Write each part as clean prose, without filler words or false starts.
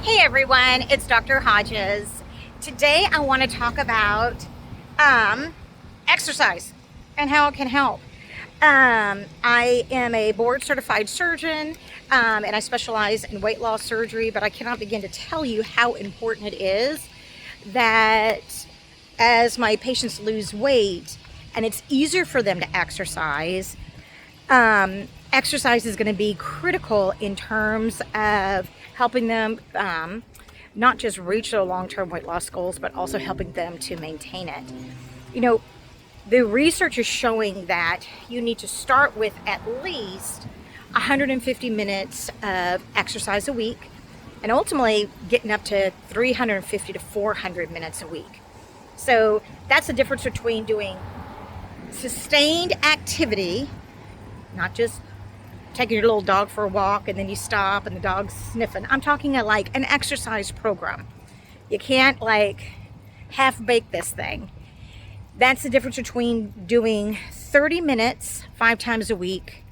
Hey everyone, it's Dr. Hodges. Today I want to talk about exercise and how it can help. I am a board certified surgeon and I specialize in weight loss surgery, but I cannot begin to tell you how important it is that as my patients lose weight and it's easier for them to exercise, exercise is going to be critical in terms of helping them not just reach their long-term weight loss goals, but also helping them to maintain it. You know, the research is showing that you need to start with at least 150 minutes of exercise a week, and ultimately getting up to 350 to 400 minutes a week. So that's the difference between doing sustained activity, not just taking your little dog for a walk and then you stop and the dog's sniffing. I'm talking like an exercise program. You can't like half-bake this thing. That's the difference between doing 30 minutes 5 times a week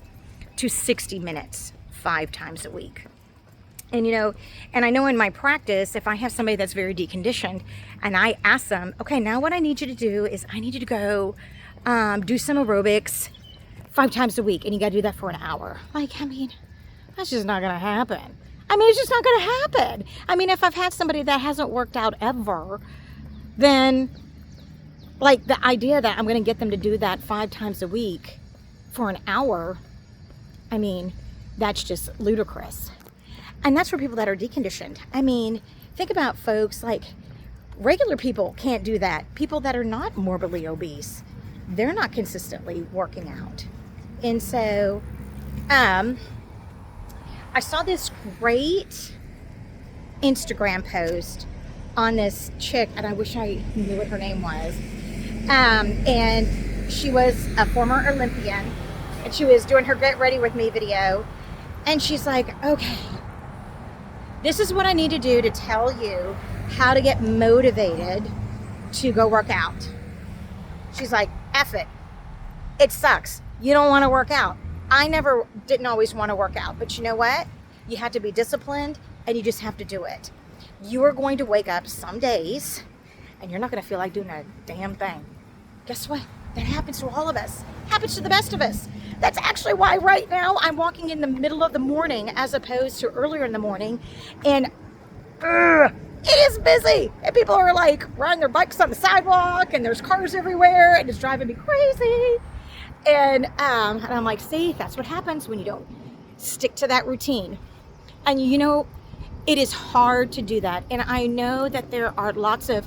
to 60 minutes 5 times a week. And and I know in my practice, if I have somebody that's very deconditioned and I ask them, okay, now what I need you to do is I need you to go do some aerobics 5 times a week, and you got to do that for an hour. That's just not going to happen. It's just not going to happen. If I've had somebody that hasn't worked out ever, then like the idea that I'm going to get them to do that 5 times a week for an hour, that's just ludicrous. And that's for people that are deconditioned. Think about folks like regular people can't do that. People that are not morbidly obese, they're not consistently working out. And so I saw this great Instagram post on this chick, and I wish I knew what her name was. And she was a former Olympian, and she was doing her Get Ready With Me video. And she's like, okay, this is what I need to do to tell you how to get motivated to go work out. She's like, F it. It sucks. You don't want to work out. I didn't always want to work out, but you know what? You have to be disciplined and you just have to do it. You are going to wake up some days and you're not going to feel like doing a damn thing. Guess what? That happens to all of us. Happens to the best of us. That's actually why right now I'm walking in the middle of the morning as opposed to earlier in the morning, and it is busy and people are like riding their bikes on the sidewalk and there's cars everywhere and it's driving me crazy. And I'm like, see, that's what happens when you don't stick to that routine. And it is hard to do that. And I know that there are lots of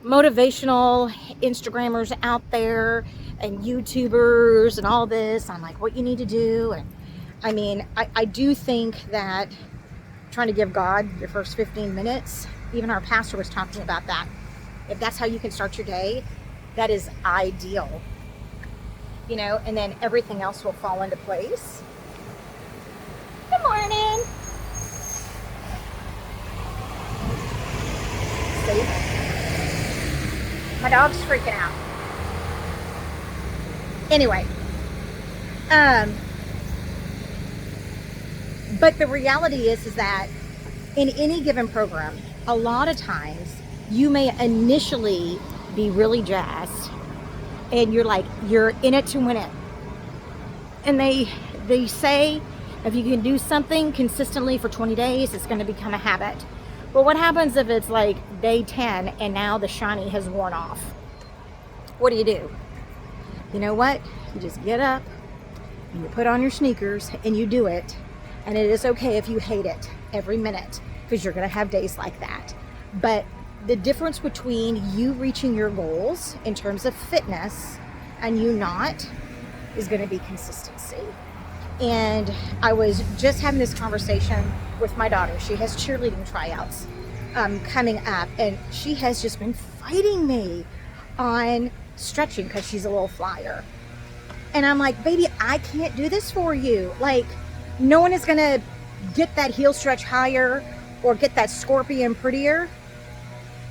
motivational Instagrammers out there and YouTubers and all this on like what you need to do. And I do think that trying to give God your first 15 minutes, even our pastor was talking about that. If that's how you can start your day, that is ideal. And then everything else will fall into place. Good morning. See? My dog's freaking out. Anyway, but the reality is that in any given program, a lot of times you may initially be really jazzed and you're in it to win it. And they say if you can do something consistently for 20 days, it's going to become a habit. But what happens if it's like day 10 and now the shiny has worn off? What do? You know what? You just get up and you put on your sneakers and you do it. And it is okay if you hate it every minute, because you're going to have days like that. But the difference between you reaching your goals in terms of fitness and you not is going to be consistency. And I was just having this conversation with my daughter. She has cheerleading tryouts coming up, and she has just been fighting me on stretching because she's a little flyer. And I'm like, baby, I can't do this for you. Like, no one is going to get that heel stretch higher or get that scorpion prettier.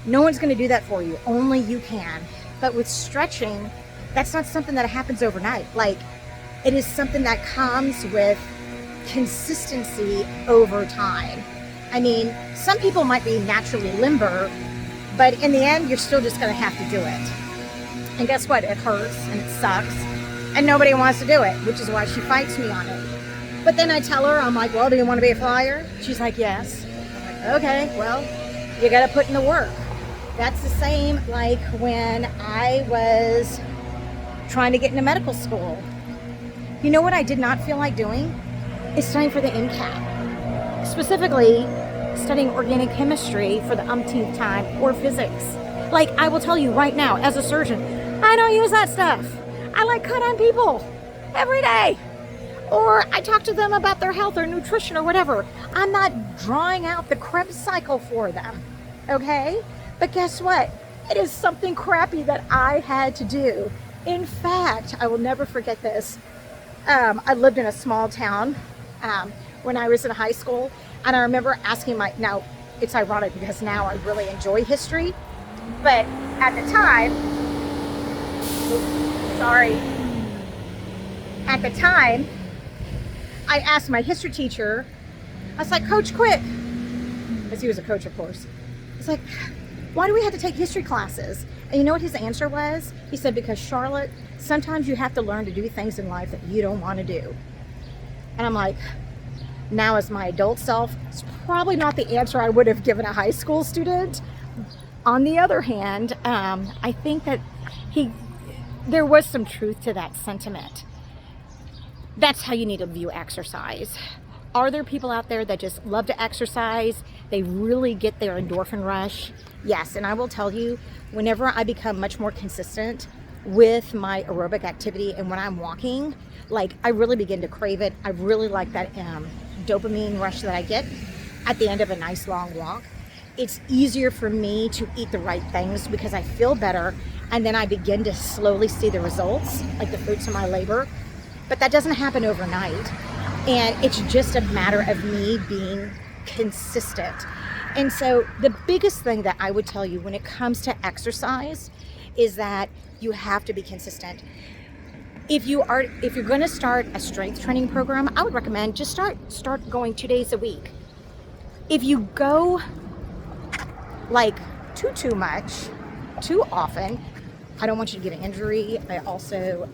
No one's going to do that for you. Only you can. But with stretching, that's not something that happens overnight. Like, it is something that comes with consistency over time. I mean, some people might be naturally limber, but in the end, you're still just going to have to do it. And guess what? It hurts and it sucks, and nobody wants to do it, which is why she fights me on it. But then I tell her, I'm like, well, do you want to be a flyer? She's like, yes. I'm like, okay, well, you got to put in the work. That's the same like when I was trying to get into medical school. You know what I did not feel like doing? Is studying for the MCAT. Specifically, studying organic chemistry for the umpteenth time, or physics. Like, I will tell you right now, as a surgeon, I don't use that stuff. I like cut on people every day. Or I talk to them about their health or nutrition or whatever. I'm not drawing out the Krebs cycle for them, okay? But guess what? It is something crappy that I had to do. In fact, I will never forget this. I lived in a small town when I was in high school, and I remember asking now it's ironic because now I really enjoy history, but at the time, at the time, I asked my history teacher, I was like, Coach, quick, because he was a coach, of course. It's like, why do we have to take history classes? And you know what his answer was? He said, because Charlotte, sometimes you have to learn to do things in life that you don't want to do. And I'm like, now as my adult self, it's probably not the answer I would have given a high school student. On the other hand, I think that there was some truth to that sentiment. That's how you need to view exercise. Are there people out there that just love to exercise? They really get their endorphin rush? Yes, and I will tell you, whenever I become much more consistent with my aerobic activity and when I'm walking, like, I really begin to crave it. I really like that dopamine rush that I get at the end of a nice long walk. It's easier for me to eat the right things because I feel better, and then I begin to slowly see the results, like the fruits of my labor. But that doesn't happen overnight. And it's just a matter of me being consistent. And so the biggest thing that I would tell you when it comes to exercise is that you have to be consistent. If you're going to start a strength training program, I would recommend just start going 2 days a week. If you go like too much, too often, I don't want you to get an injury. I also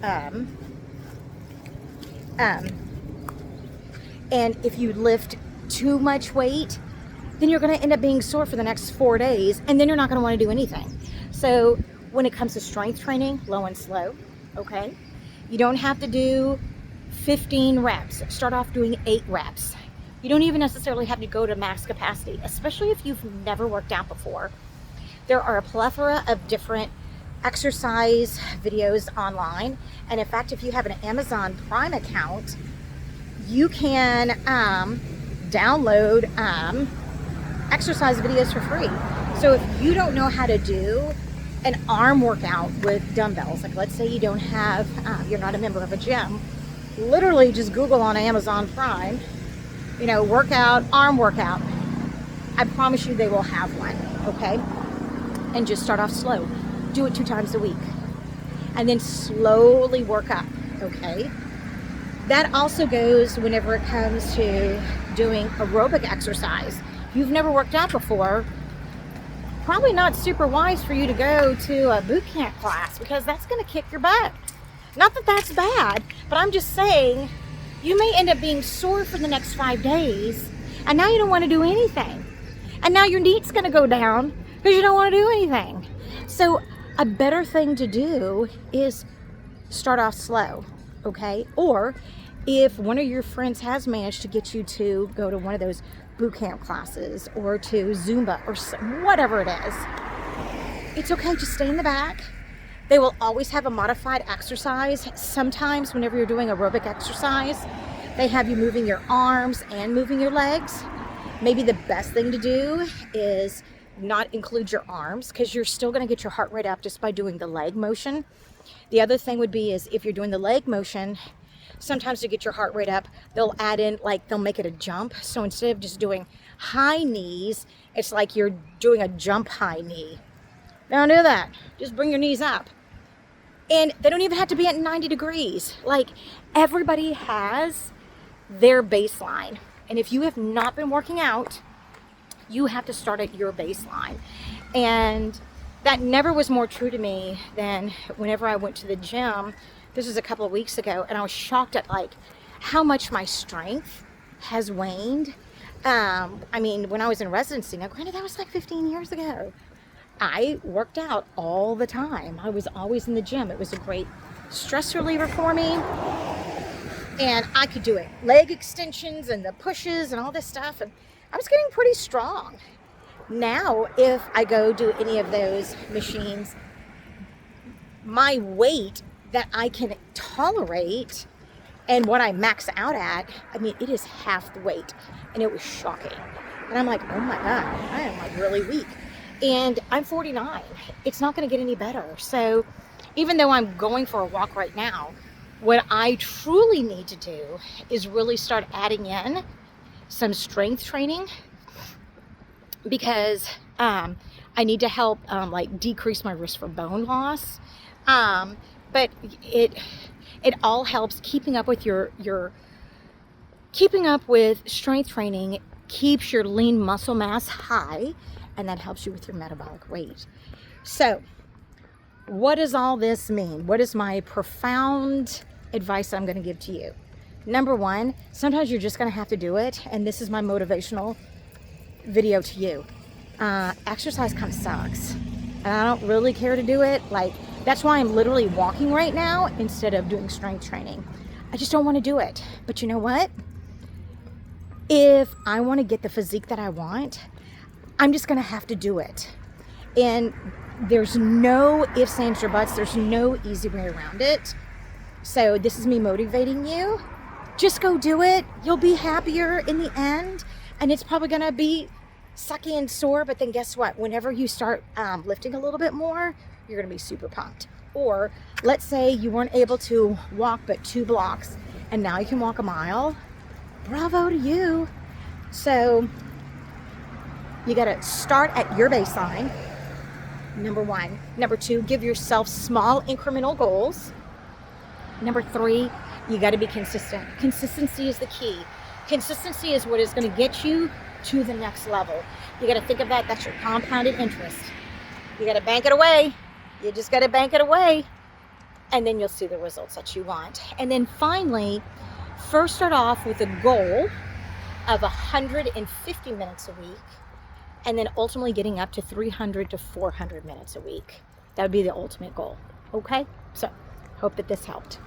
and if you lift too much weight, then you're going to end up being sore for the next 4 days, and then you're not going to want to do anything. So when it comes to strength training, low and slow, okay? You don't have to do 15 reps. Start off doing 8 reps. You don't even necessarily have to go to max capacity, especially if you've never worked out before. There are a plethora of different exercise videos online, and in fact, if you have an Amazon Prime account, you can download exercise videos for free. So if you don't know how to do an arm workout with dumbbells, like let's say you don't have, you're not a member of a gym, literally just Google on Amazon Prime, workout, arm workout. I promise you they will have one, okay? And just start off slow. Do it 2 times a week. And then slowly work up, okay? That also goes whenever it comes to doing aerobic exercise. If you've never worked out before, probably not super wise for you to go to a boot camp class because that's going to kick your butt. Not that that's bad, but I'm just saying you may end up being sore for the next 5 days, and now you don't want to do anything. And now your knee's going to go down because you don't want to do anything. So a better thing to do is start off slow, okay? Or if one of your friends has managed to get you to go to one of those boot camp classes or to Zumba or whatever it is, it's okay, just stay in the back. They will always have a modified exercise. Sometimes whenever you're doing aerobic exercise, they have you moving your arms and moving your legs. Maybe the best thing to do is not include your arms because you're still going to get your heart rate up just by doing the leg motion. The other thing would be is if you're doing the leg motion, sometimes to get your heart rate up, they'll add in, like they'll make it a jump. So instead of just doing high knees, it's like you're doing a jump high knee. Don't do that. Just bring your knees up. And they don't even have to be at 90 degrees. Like, everybody has their baseline. And if you have not been working out, You have to start at your baseline. And that never was more true to me than whenever I went to the gym. This was a couple of weeks ago, and I was shocked at like how much my strength has waned. I mean, when I was in residency, now granted that was like 15 years ago, I worked out all the time. I was always in the gym. It was a great stress reliever for me. And I could do it. Leg extensions and the pushes and all this stuff. And I was getting pretty strong. Now, if I go do any of those machines, my weight that I can tolerate and what I max out at, I mean, it is half the weight. And it was shocking. And I'm like, oh my God, I am like really weak. And I'm 49. It's not going to get any better. So even though I'm going for a walk right now, what I truly need to do is really start adding in some strength training, because I need to help like decrease my risk for bone loss. But it all helps. Keeping up with keeping up with strength training keeps your lean muscle mass high, and that helps you with your metabolic rate. So what does all this mean? What is my profound advice I'm going to give to you? Number one, sometimes you're just going to have to do it. And this is my motivational video to you. Exercise kind of sucks. And I don't really care to do it. Like, that's why I'm literally walking right now instead of doing strength training. I just don't want to do it. But you know what? If I want to get the physique that I want, I'm just going to have to do it. And there's no ifs, ands, or buts. There's no easy way around it. So this is me motivating you. Just go do it. You'll be happier in the end. And it's probably going to be sucky and sore. But then guess what? Whenever you start lifting a little bit more, you're going to be super pumped. Or let's say you weren't able to walk but 2 blocks, and now you can walk a mile. Bravo to you. So you got to start at your baseline. Number one. Number two, give yourself small incremental goals. Number three, you got to be consistent. Consistency is the key. Consistency is what is going to get you to the next level. You got to think of that. That's your compounded interest. You got to bank it away. You just got to bank it away. And then you'll see the results that you want. And then finally, first start off with a goal of 150 minutes a week. And then ultimately getting up to 300 to 400 minutes a week. That would be the ultimate goal. Okay? So, hope that this helped.